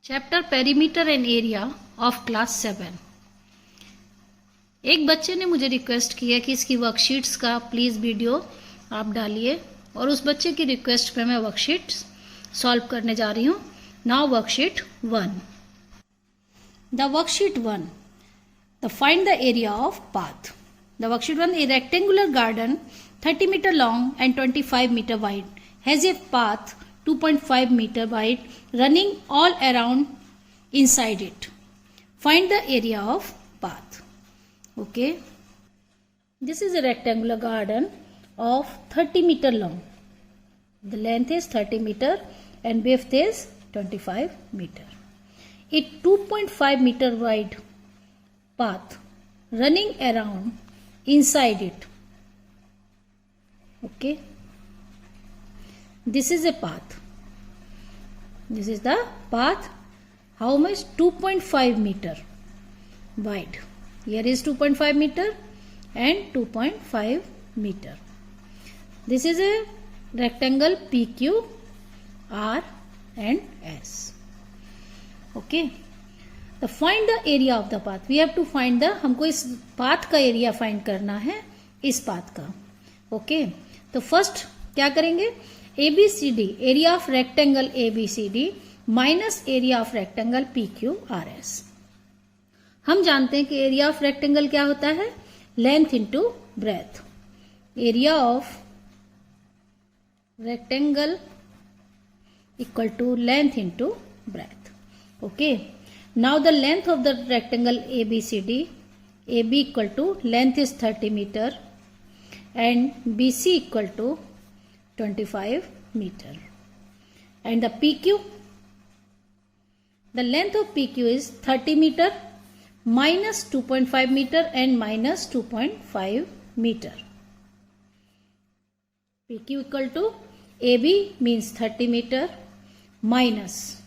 Chapter perimeter and area of class 7। एक बच्चे ने मुझे रिक्वेस्ट किया कि इसकी वर्कशीट्स का प्लीज़ वीडियो आप डालिए और उस बच्चे की रिक्वेस्ट पे मैं वर्कशीट सॉल्व करने जा रही हूँ। Now worksheet 1। The worksheet 1, the find the area of path. The worksheet 1, A rectangular garden 30 meter long and 25 meter wide has a path 2.5 meter wide running all around inside it. Find the area of path. Okay. This is a rectangular garden of 30 meter long. The length is 30 meter and width is 25 meter. A 2.5 meter wide path running around inside it. Okay. This is a path. This is the path. How much? 2.5 meter wide. Here is 2.5 meter and 2.5 meter. This is a rectangle PQ, R and S. Okay. तो find the area of the path. We have to find the, हमको इस path का area find करना है, इस path का. Okay तो first क्या करेंगे? ABCD, area of rectangle ABCD minus area of rectangle PQRS। हम जानते हैं कि एरिया ऑफ रेक्टेंगल क्या होता है? Length into breadth. Area of rectangle equal to length into breadth. Okay, now the length of the rectangle ABCD, AB equal to length is 30 metre and BC equal to 25 meter. And the PQ, the length of PQ is 30 meter minus 2.5 meter and minus 2.5 meter. PQ equal to AB means 30 meter minus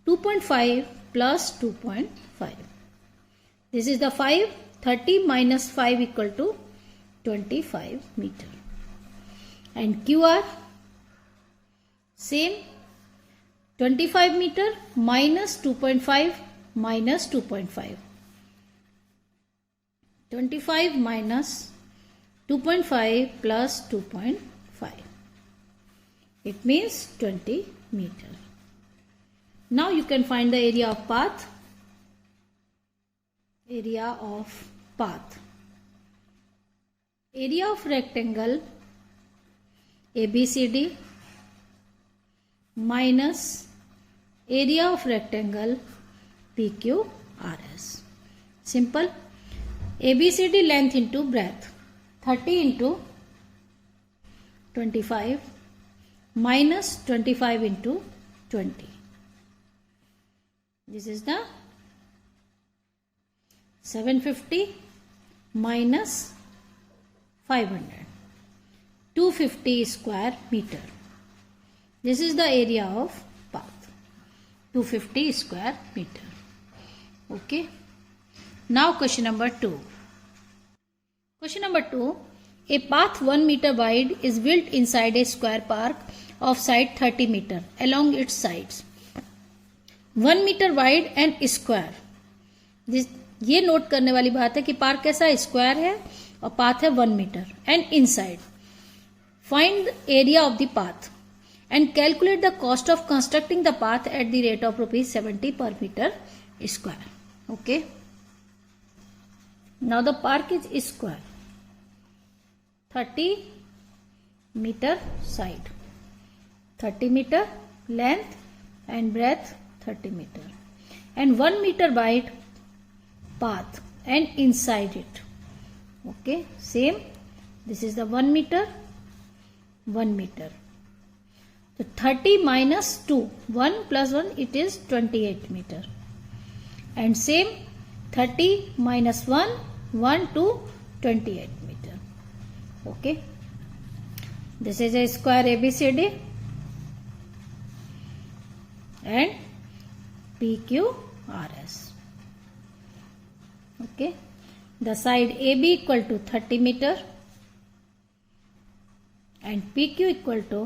2.5 plus 2.5. This is the 5. 30 minus 5 equal to 25 meter. And QR same, 25 meter minus 2.5 minus 2.5. 25 minus 2.5 plus 2.5. It means 20 meter. Now you can find the area of path. Area of path. Area of rectangle ABCD minus area of rectangle PQRS. Simple. ABCD length into breadth 30 into 25 minus 25 into 20. This is the 750 minus 500, 250 square meter. This is the area of path, 250 square meter. Okay. Now question number 2. Question number 2. A path 1 meter wide is built inside a square park of side 30 meter along its sides. 1 meter wide and square. ये note करने वाली बात है कि park कैसा square है और path है 1 metre and inside. Find the area of the path and calculate the cost of constructing the path at the rate of ₹70 per meter square. Okay, now the park is square, 30 metre side, 30 metre length and breadth 30 metre and 1 meter wide path and inside it. Okay, same. This is the 1 meter, 1 meter. So 30 minus 2, 1 plus 1, it is 28 meter. And same 30 minus 1, 1 to 28 meter. Okay. This is a square ABCD and PQRS. Okay. The side AB equal to 30 meter and PQ equal to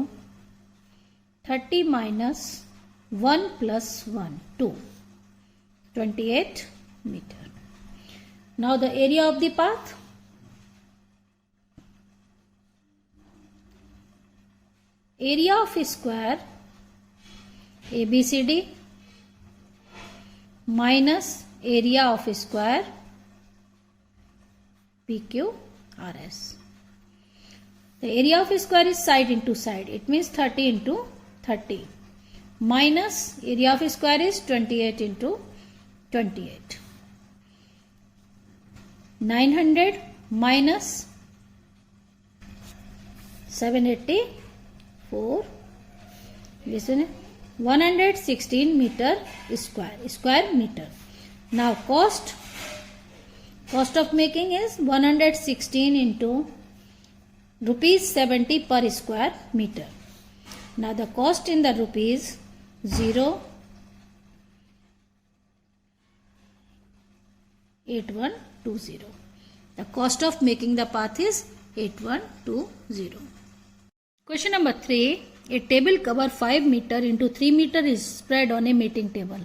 30 minus 1 plus 1, 2. 28 meter. Now the area of the path. Area of a square ABCD minus area of a square PQRS. The area of a square is side into side. It means 30 into 30. Minus area of a square is 28 into 28. 900 minus 784. Listen, 116 meter square meter. Now cost of making is 116 into rupees 70 per square meter. Now the cost in the rupees 8120. The cost of making the path is 8120. Question number 3. A table cover 5 meter into 3 meter is spread on a meeting table.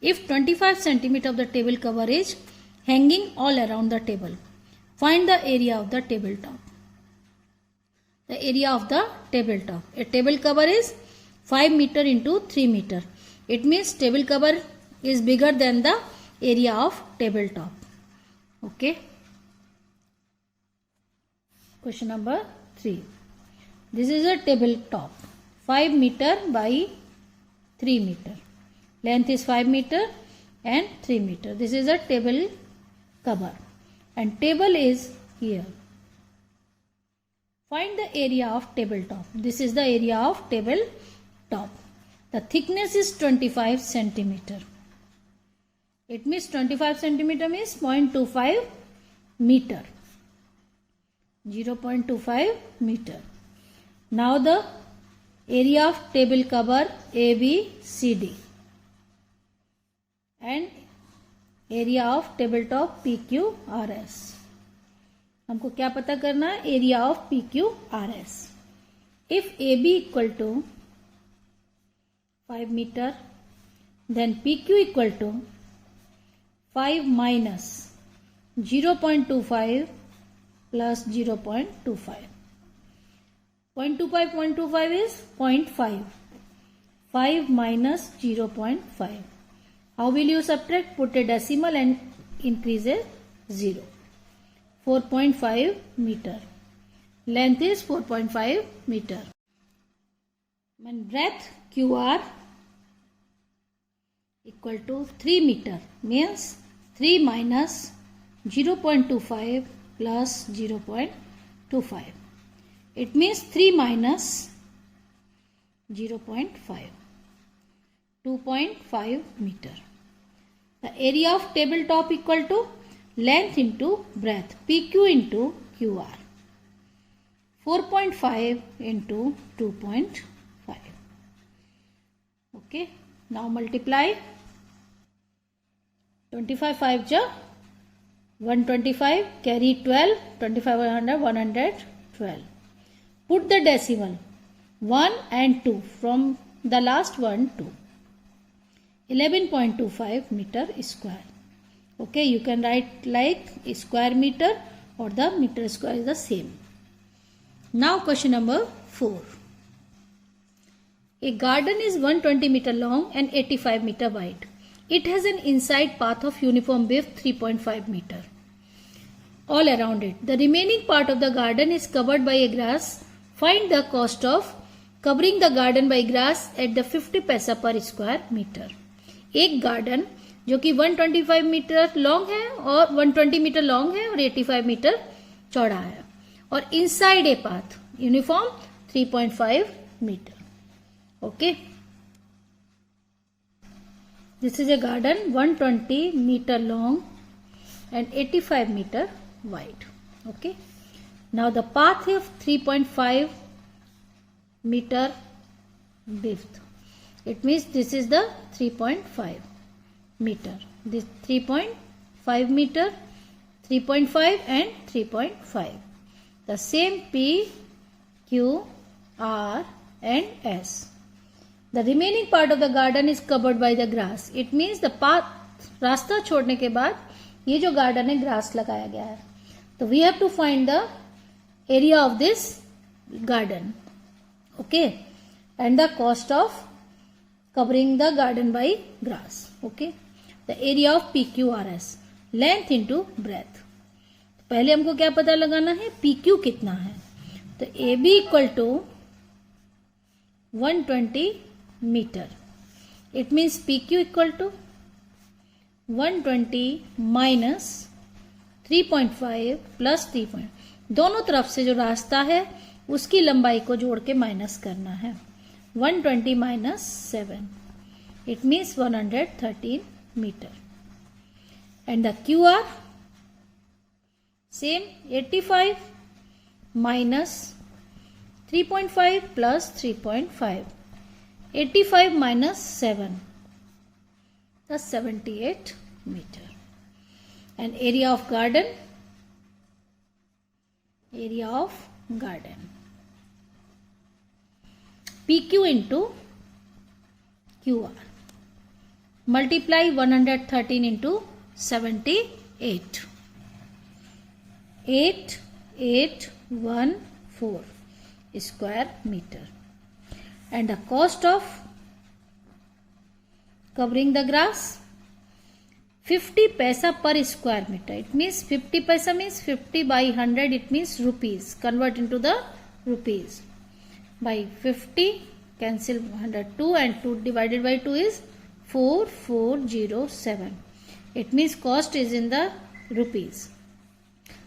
If 25 centimeter of the table cover is hanging all around the table, find the area of the tabletop. The area of the tabletop. A table cover is 5 meter into 3 meter. It means table cover is bigger than the area of tabletop. Okay. Question number 3. This is a tabletop. 5 meter by 3 meter. Length is 5 meter and 3 meter. This is a table cover. And table is here. Find the area of tabletop. This is the area of tabletop. The thickness is 25 centimeter. It means 25 centimeter means 0.25 meter. 0.25 meter. Now the area of table cover ABCD and area of tabletop PQRS. हमको क्या पता करना है? Area of PQRS. If AB equal to 5 meter, then PQ equal to 5 minus 0.25 plus 0.25. 0.25 is 0.5. 5 minus 0.5. How will you subtract? Put a decimal and increase a 0. 4.5 meter. Length is 4.5 meter. When breadth QR equal to 3 meter means 3 minus 0.25 plus 0.25. It means 3 minus 0.5. 2.5 meter. The area of tabletop equal to length into breadth, PQ into QR. 4.5 into 2.5. Okay. Now multiply. 25 5 ja 125, carry 12, 25 112. Put the decimal 1 and 2 from the last one to 11.25 meter square. Okay, you can write like square meter or the meter square is the same. Now question number 4. A garden is 120 meter long and 85 meter wide. It has an inside path of uniform width 3.5 meter all around it. The remaining part of the garden is covered by a grass. Find the cost of covering the garden by grass at the 50 पैसा per square meter. एक garden जो कि 125 metre long है और 120 metre long है और 85 metre चौड़ा है और inside a path uniform 3.5 metre. Okay, this is a garden 120 meter long and 85 meter wide. Okay, now the path of 3.5 meter width. It means this is the 3.5 meter. This 3.5 meter, 3.5 and 3.5. The same P, Q, R and S. The remaining part of the garden is covered by the grass. It means the path, रास्ता छोड़ने के बाद ये जो garden है grass लगाया गया है. तो we have to find the area of this garden. Okay, and the cost of covering the garden by grass. Okay, the area of PQRS, length into breadth. पहले हमको क्या पता लगाना है, PQ कितना है. तो AB equal to 120 metre. It means PQ equal to 120 minus 3.5 plus 3. दोनों तरफ से जो रास्ता है उसकी लंबाई को जोड़ के माइनस करना है. 120 minus 7, it means 113 metre. And the QR same 85 minus 3.5 plus 3.5. 85 minus 7, that's 78 meter. And area of garden, PQ into QR. Multiply 113 into 78. 8814 square meter. And the cost of covering the grass, 50 paisa per square meter. It means 50 paisa means 50 by 100, it means rupees. Convert into the rupees. By 50 cancel 102 and 2 divided by 2 is 4407. It means cost is in the rupees.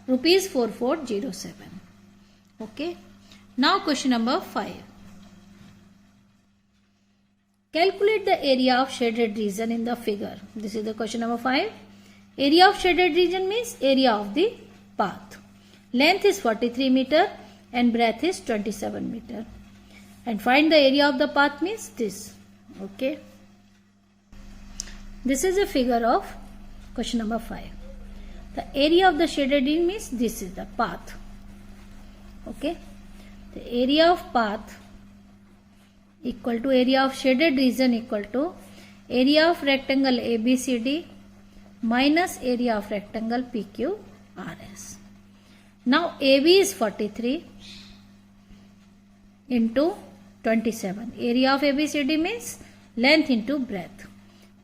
Rupees 4407. Okay. Now question number 5. Calculate the area of shaded region in the figure. This is the question number 5. Area of shaded region means area of the path. Length is 43 meter and breadth is 27 meter. And find the area of the path means this. Okay. This is a figure of question number 5. The area of the shaded region means this is the path. Okay. The area of path equal to area of shaded region equal to area of rectangle ABCD minus area of rectangle PQRS. Now AB is 43 into 27. Area of ABCD means length into breadth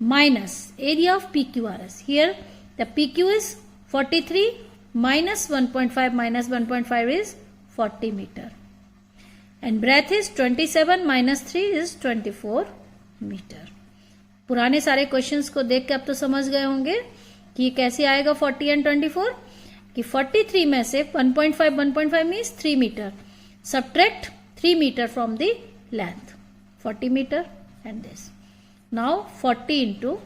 minus area of PQRS. Here the PQ is 43 minus 1.5 is 40 meter. And breadth is 27 minus 3 is 24 metre. पुराने सारे questions को देख के आप तो समझ गए होंगे कि कैसे आएगा 40 एंड 24. कि 43 में से 1.5 means 3 metre. Subtract 3 metre from the length, 40 metre and this. Now 40 into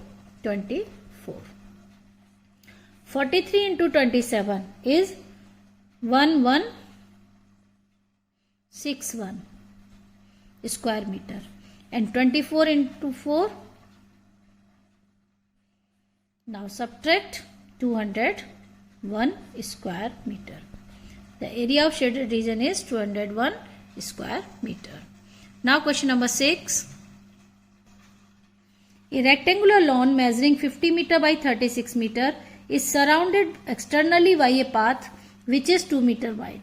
24. 43 into 27 is 1161 square meter. And 24 into 4. Now subtract 201 square meter. The area of shaded region is 201 square meter. Now question number 6. A rectangular lawn measuring 50 meter by 36 meter is surrounded externally by a path which is 2 meter wide.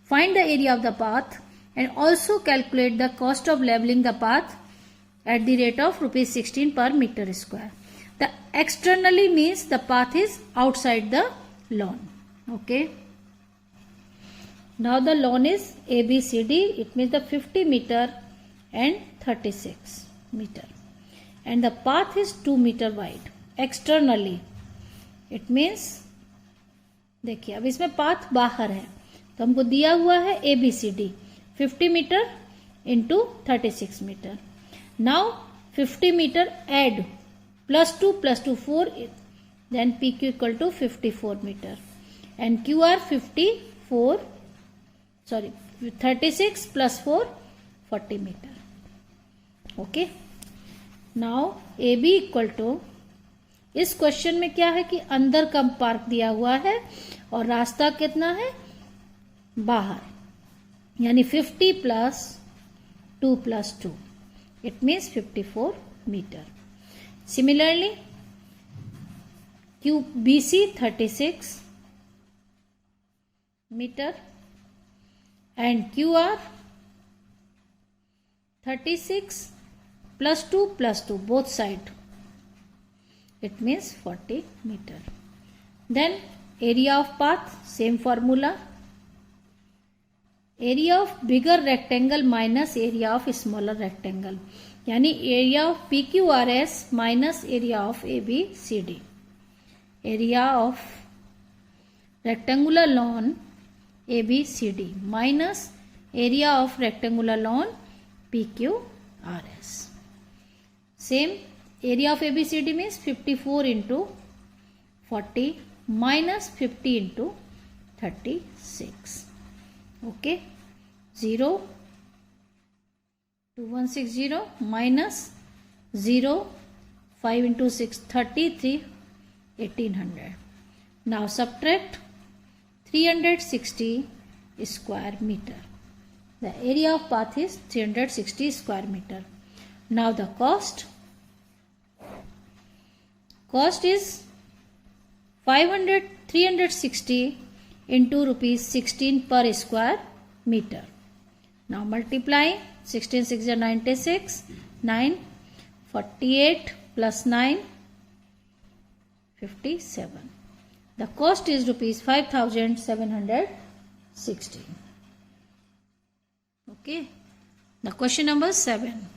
Find the area of the path and also calculate the cost of leveling the path at the rate of rupees 16 per meter square. The externally means the path is outside the lawn. Okay. Now the lawn is ABCD. It means the 50 meter and 36 meter. And the path is 2 meter wide. Externally. It means देखिए अब इसमें path बाहर है तो हमको दिया हुआ है ABCD 50 metre into 36 metre. Now 50 metre add +2 + 2 4 then PQ equal to 54 metre and QR 36 + 4 40 metre. Okay. Now AB equal to, इस क्वेश्चन में क्या है कि अंदर का पार्क दिया हुआ है और रास्ता कितना है बाहर, यानी 50 + 2 + 2 It means 54 meter. Similarly, BC 36 meter and QR 36 plus 2 both side. It means 40 meter. Then area of path, same formula. Area of bigger rectangle minus area of smaller rectangle, यानी area of PQRS minus area of ABCD. Area of rectangular lawn ABCD minus area of rectangular lawn PQRS. Same area of ABCD means 54 into 40 minus 50 into 36. Okay, 0 2160 minus 0 5 into 6 33 1800. Now subtract 360 square meter. The area of path is 360 square meter. Now the cost is 360 into rupees 16 per square meter. Now multiply 16 6 are 96, 9 48 plus 9 57. The cost is rupees 5760. Okay. The question number 7.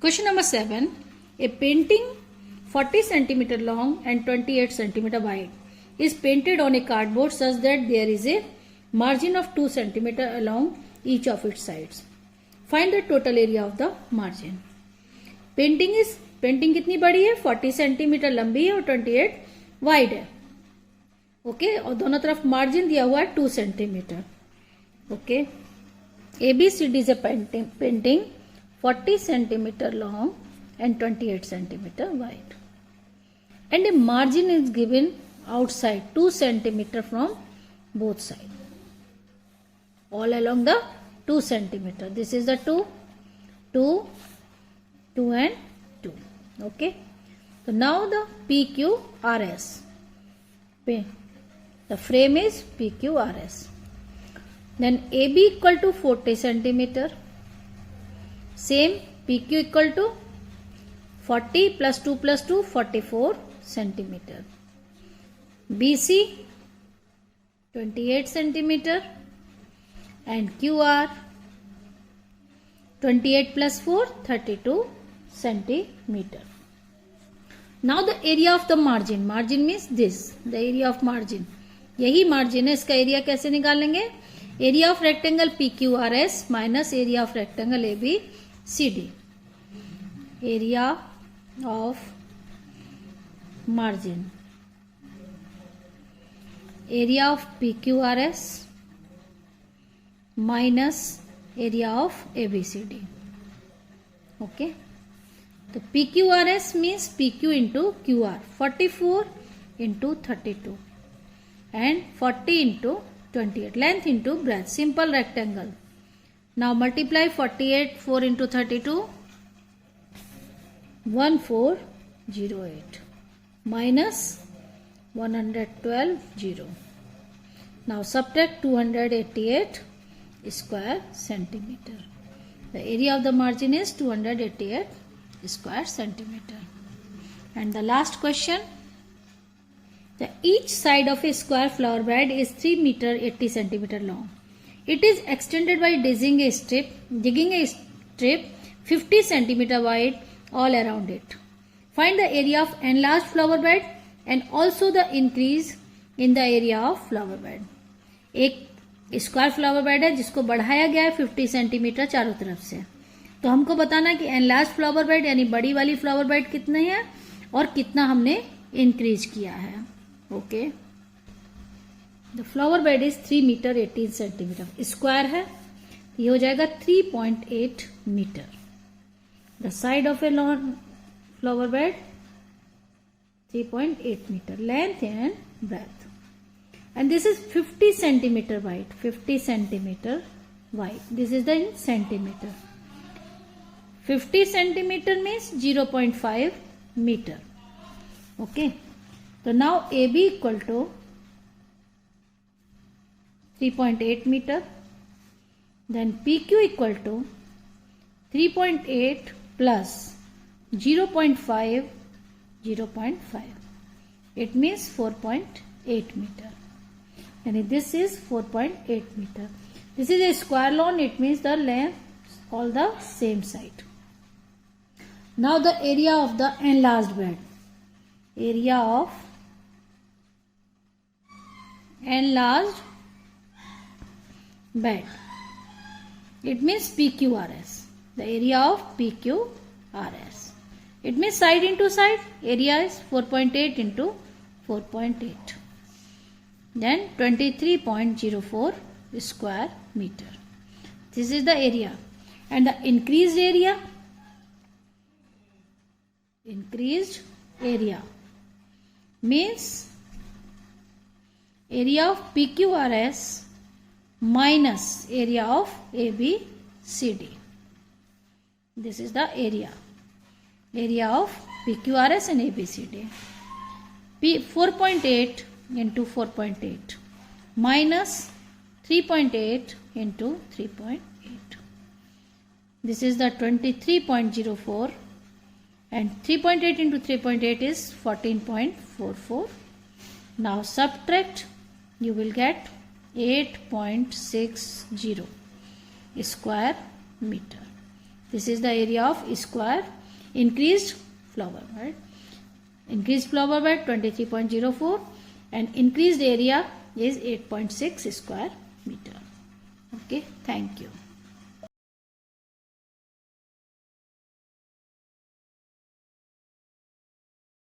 Question number 7. A painting 40 centimeter long and 28 centimeter wide is painted on a cardboard such that there is a margin of 2 centimeter along each of its sides. Find the total area of the margin. Painting कितनी बड़ी है? 40 centimetre लंबी है और 28 wide है. Okay, और दोनों तरफ मार्जिन दिया हुआ है 2 centimetre. Okay, ABCD is a painting 40 centimeter long and 28 centimeter wide. And a margin is given outside 2 centimeter from both sides. All along the 2 centimeter. This is the 2 and 2. Okay. So now the PQRS. The frame is PQRS. Then AB equal to 40 centimeter. Same PQ equal to 40 plus 2 plus 2 44 centimeter. BC 28 centimeter and QR 28 plus 4 32 centimeter. Now the area of the margin. Margin means this. The area of margin. यही margin है. इसका area कैसे निकालेंगे? Area of rectangle PQRS minus area of rectangle ABCD. Area of margin. Area of PQRS minus area of ABCD. Okay. The PQRS means PQ into QR. 44 into 32 and 40 into 28. Length into breadth. Simple rectangle. Now multiply 48 4 into 32. 1408 minus 112 0. Now subtract 288 square centimeter. The area of the margin is 288 square centimeter. And the last question. Each side of a square flower bed is 3 meter 80 centimeter long. It is extended by digging a strip 50 centimeter wide all around it. Find the area of enlarged flower bed and also the increase in the area of flower bed. एक square flower bed है जिसको बढ़ाया गया है 50 centimetre चारों तरफ से. तो हमको बताना है कि एनलार्ज फ्लावर बेड यानी बड़ी वाली फ्लावर बेड कितने है और कितना हमने इंक्रीज किया है. Okay, the flower bed is 3 metre 18 centimetre. Square है, ये हो जाएगा 3.8 metre. The side of a lawn flower bed 3.8 metre. Length and breadth. And this is 50 centimeter wide. 50 centimeter wide. This is the in centimeter. 50 centimeter means 0.5 meter. Okay. So now AB equal to 3.8 meter. Then PQ equal to 3.8 plus 0.5, 0.5. It means 4.8 meter. And this is 4.8 meter. This is a square lawn. It means the length all the same side. Now the area of the enlarged bed. Area of enlarged bed. It means PQRS. The area of PQRS. It means side into side. Area is 4.8 into 4.8. Then 23.04 square meter. This is the area. And the increased area. Increased area means area of PQRS minus area of ABCD. This is the area. Area of PQRS and ABCD. 4.8 into 4.8 minus 3.8 into 3.8. This is the 23.04 and 3.8 into 3.8 is 14.44. Now subtract, you will get 8.60 square meter. This is the area of square increased flower bed. Increased flower bed 23.04 and increased area is 8.6 square meter. Okay, thank you.